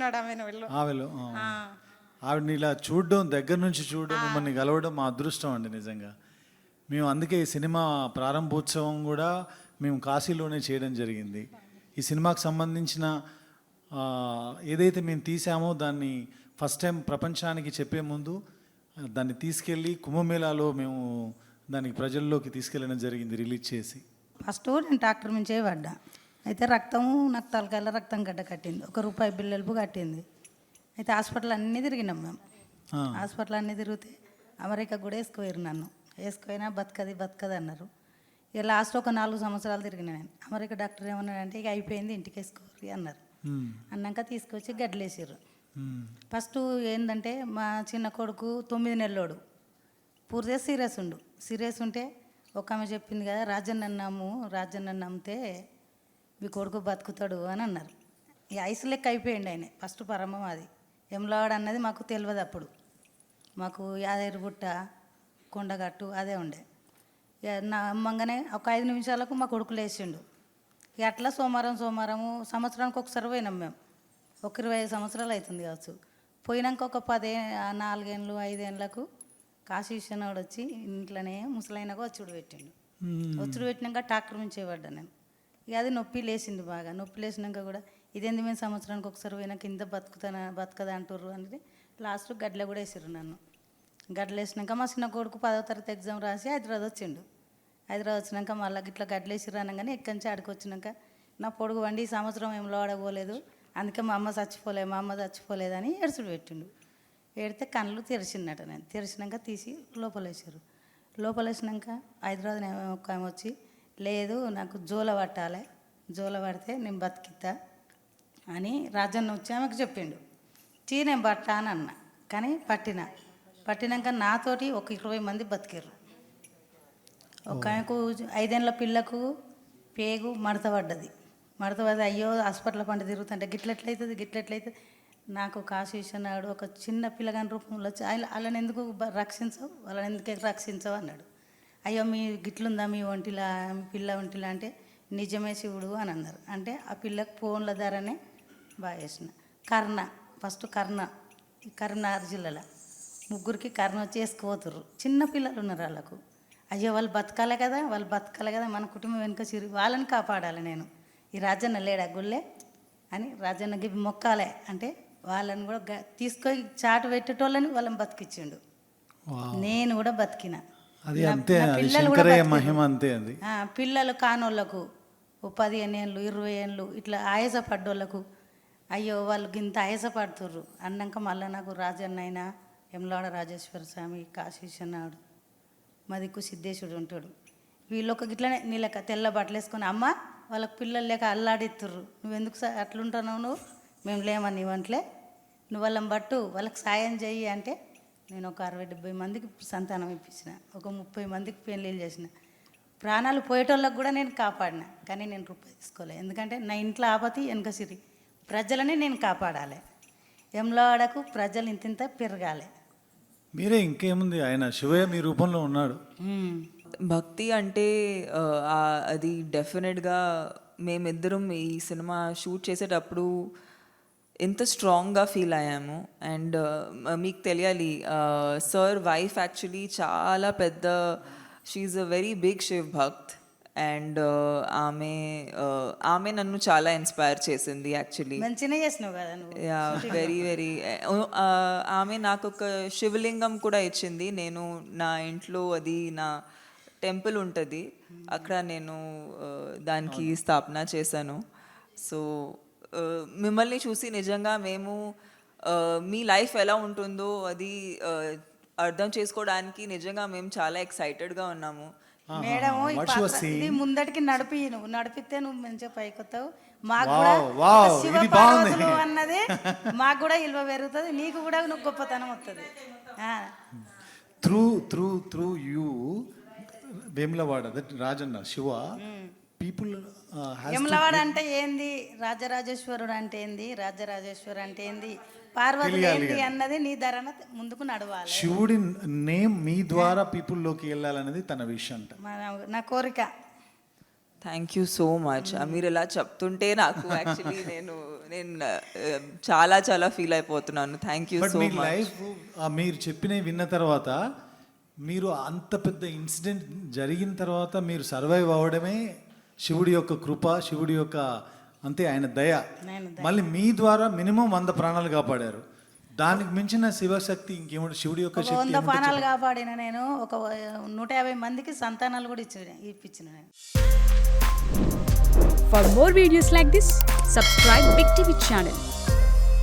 ఉన్నాడు ఆమెను ఆమెలో ఆవిడని ఇలా చూడడం, దగ్గర నుంచి చూడడం, మిమ్మల్ని కలవడం మా అదృష్టం అండి నిజంగా. మేము అందుకే ఈ సినిమా ప్రారంభోత్సవం కూడా మేము కాశీలోనే చేయడం జరిగింది. ఈ సినిమాకు సంబంధించిన ఏదైతే మేము తీసామో దాన్ని ఫస్ట్ టైం ప్రపంచానికి చెప్పే ముందు దాన్ని తీసుకెళ్ళి కుంభమేళాలో మేము దానికి ప్రజల్లోకి తీసుకెళ్ళడం జరిగింది రిలీజ్ చేసి. ఫస్ట్ నేను డాక్టర్ నుంచి పడ్డా. అయితే రక్తము నాకు తలకాయల రక్తం గడ్డ కట్టింది, ₹1 బిల్లెలుపు కట్టింది. అయితే హాస్పిటల్ అన్నీ తిరిగినాం మేము. హాస్పిటల్ అన్నీ తిరిగితే అమెరికా కూడా వేసుకుపోయారు నన్ను. వేసుకుపోయినా బతకది అన్నారు. ఇక లాస్ట్ ఒక 4 సంవత్సరాలు తిరిగిన నేను. అమెరికా డాక్టర్ ఏమన్నాడంటే ఇక అయిపోయింది ఇంటికి వేసుకోరి అన్నారు. అన్నాక తీసుకొచ్చి గడ్డలేసారు. ఫస్ట్ ఏంటంటే మా చిన్న కొడుకు 9 నెలలోడు పూర్తిగా సీరియస్ ఉంటే ఒక ఆమె చెప్పింది కదా, రాజన్న నమ్మితే మీ కొడుకు బతుకుతాడు అని అన్నారు. ఈ ఐస్ లెక్క అయిపోయింది ఆయన. ఫస్ట్ పరమం అది ఎమ్లవాడు అన్నది మాకు తెలియదు అప్పుడు. మాకు యాదగిరిగుట్ట, కొండగట్టు అదే ఉండే. ఇక నమ్మంగానే ఒక 5 నిమిషాలకు మా కొడుకు లేచిండు. ఇక అట్లా సోమవారము సంవత్సరానికి ఒకసారి పోయినాం మేము. ఒక 25 సంవత్సరాలు అవుతుంది కావచ్చు. పోయినాక ఒక 4 ఏళ్ళు 5 ఏళ్ళకు కాశీ విశ్వనాథుడు వచ్చి ఇంట్లోనే ముసలైనగా వచ్చుడు పెట్టిండు. వచ్చుడు పెట్టినాక డాక్టర్ నుంచి పడ్డా నేను. ఇక అది నొప్పి లేచింది బాగా. నొప్పి లేచినాక కూడా ఇదేంది మేము సంవత్సరానికి ఒకసారి పోయినాక ఇంత బతకదా అంటుర్రు అనేది లాస్ట్ గడ్డలో కూడా వేసారు నన్ను. గడ్డలు వేసినాక మా చిన్న కొడుకు 10వ తరగతి ఎగ్జామ్ రాసి హైదరాబాద్ వచ్చిండు. హైదరాబాద్ వచ్చినాక మళ్ళీ ఇట్లా గడ్డలు వేసిర్రు అనగానే ఇక్కడి నుంచి ఆడికి వచ్చినాక నా పొడుగు వండి ఈ సంవత్సరం ఏం లోడకపోలేదు, అందుకే మా అమ్మ చచ్చిపోలేదని ఏడుచుడు పెట్టిండు. ఏడితే కళ్ళు తెరిచిందట. నేను తెరిచినాక తీసి లోపలేసారు. లోపలేసినాక హైదరాబాద్ ఒక ఆమె వచ్చి, లేదు నాకు జోల పడితే నేను బతికిద్దా అని రాజన్న వచ్చి ఆమెకు చెప్పిండు. నేను పట్టా అని అన్నా. కానీ పట్టినాక నాతోటి ఒక 20 మంది బతికారు. ఒక ఆమెకు 5 ఏళ్ళ పిల్లకు పేగు మడత పడ్డది. అయ్యో హాస్పిటల్ పంట తిరుగుతుంటే గిట్లెట్లయితుంది. నాకు కాశీ విశ్వనాథుడు ఒక చిన్న పిల్లగాని రూపంలో వచ్చి వాళ్ళని ఎందుకు రక్షించవు అన్నాడు. అయ్యో మీ గిట్లుందా మీ పిల్ల ఒంటిలా అంటే నిజమే శివుడు అని అన్నారు. అంటే ఆ పిల్లకు ఫోన్ల ధరనే బాగా చేసిన. ఫస్ట్ కర్నార్ జిల్లాలో 3 కర్ణ వచ్చి వేసుకుపోతుర్రు. చిన్న పిల్లలు ఉన్నారు వాళ్ళకు. అయ్యో వాళ్ళు బతకాలి కదా, మన కుటుంబం వెనుక వాళ్ళని కాపాడాలి నేను. ఈ రాజన్న లేడా గుళ్ళే అని రాజన్నకి మొక్కాలే అంటే వాళ్ళని కూడా తీసుకొని చాటు పెట్టేటోళ్ళని వాళ్ళని బతికిచ్చిండు. నేను కూడా బతికిన. పిల్లలు కానోళ్ళకు 15 ఏళ్ళు 20 ఏళ్ళు ఇట్లా ఆయాసపడ్డోళ్ళకు అయ్యో వాళ్ళు ఇంత ఆయాసపడుతుర్రు అన్నాక మళ్ళీ నాకు రాజన్న అయినా యమలాడ రాజేశ్వర స్వామి, కాశీ విశ్వనాథుడు, మా దిక్కు సిద్ధేశ్వరుడు ఉంటాడు. వీళ్ళొక గిట్లనే నీళ్ళక తెల్ల బట్టలు వేసుకొని అమ్మ వాళ్ళకి పిల్లలు లేక అల్లాడిస్తుర్రు, నువ్వెందుకు అట్లుంటున్నావు, మేము లేమని ఇవ్వంట్లే, నువ్వు వాళ్ళని బట్టు వాళ్ళకి సాయం చెయ్యి అంటే నేను ఒక 60-70 మందికి సంతానం ఇప్పించిన, ఒక 30 మందికి పెళ్ళిళ్ళు చేసిన. ప్రాణాలు పోయేటోళ్ళకి కూడా నేను కాపాడిన. కానీ నేను రూపాయి తీసుకోలే. ఎందుకంటే నా ఇంట్లో ఆపతి వెనక సిరి, ప్రజలని నేను కాపాడాలి. యమలాడకు ప్రజలు ఇంత పెరగాలి. మీరే ఇంకేముంది, ఆయన శివయ్య మీ రూపంలో ఉన్నాడు. భక్తి అంటే అది డెఫినెట్గా మేమిద్దరం ఈ సినిమా షూట్ చేసేటప్పుడు ఎంత స్ట్రాంగ్గా ఫీల్ అయ్యాము. అండ్ మీకు తెలియాలి, సర్ వైఫ్ యాక్చువల్లీ చాలా పెద్ద, she a very big Shiv bhakt. And ఆమె నన్ను చాలా ఇన్స్పైర్ చేసింది యాక్చువల్లీ. వెరీ ఆమె నాకు ఒక శివలింగం కూడా ఇచ్చింది. నేను నా ఇంట్లో అది నా టెంపుల్ ఉంటుంది, అక్కడ నేను దానికి స్థాపన చేశాను. సో మిమ్మల్ని చూసి నిజంగా మేము మీ లైఫ్ ఎలా ఉంటుందో అది అర్థం చేసుకోవడానికి నిజంగా మేము చాలా ఎక్సైటెడ్గా ఉన్నాము. మేడం ముందటికి నడిపితే నువ్వు మంచిగా పైకొస్తావు, మాకు కూడా శివ అన్నది మాకు కూడా ఇల్వ పెరుగుతుంది, నీకు కూడా నువ్వు గొప్పతనం వస్తుంది. Through you Vemulawada Rajanna Shiva people. Vemulawada అంటే ఏంది, రాజరాజేశ్వరుడు అంటే ఏంది, రాజరాజేశ్వరు అంటే ఏంది, పార్వతి ఏంది అన్నది నీ ధరణ ముందుకు నడవాలి. శివుడి నేమ్ మీ ద్వారా పీపుల్ లోకి వెళ్ళాలనేది తన విషయం అంట. నా కోరిక. Thank you so much. మీరు ఇలా చెప్తుంటే నాకు యాక్చువల్లీ నేను చాలా చాలా ఫీల్ అయిపోతున్నాను. థ్యాంక్ యూ బట్ సో మీ మచ్. లైఫ్ మీరు చెప్పినవి విన్న తర్వాత మీరు అంత పెద్ద ఇన్సిడెంట్ జరిగిన తర్వాత మీరు సర్వైవ్ అవ్వడమే శివుడి యొక్క కృప, శివుడి యొక్క అంతే ఆయన దయ. మళ్ళీ మీ ద్వారా మినిమం 100 ప్రాణాలు కాపాడారు. దానికి మించిన శివశక్తి ఇంకేముంది? శివుడి యొక్క శక్తి 100 ప్రాణాలు కాపాడిన నేను, ఒక 150 మందికి సంతానాలు కూడా ఇప్పించిన నేను. For more videos like this, subscribe Big TV channel.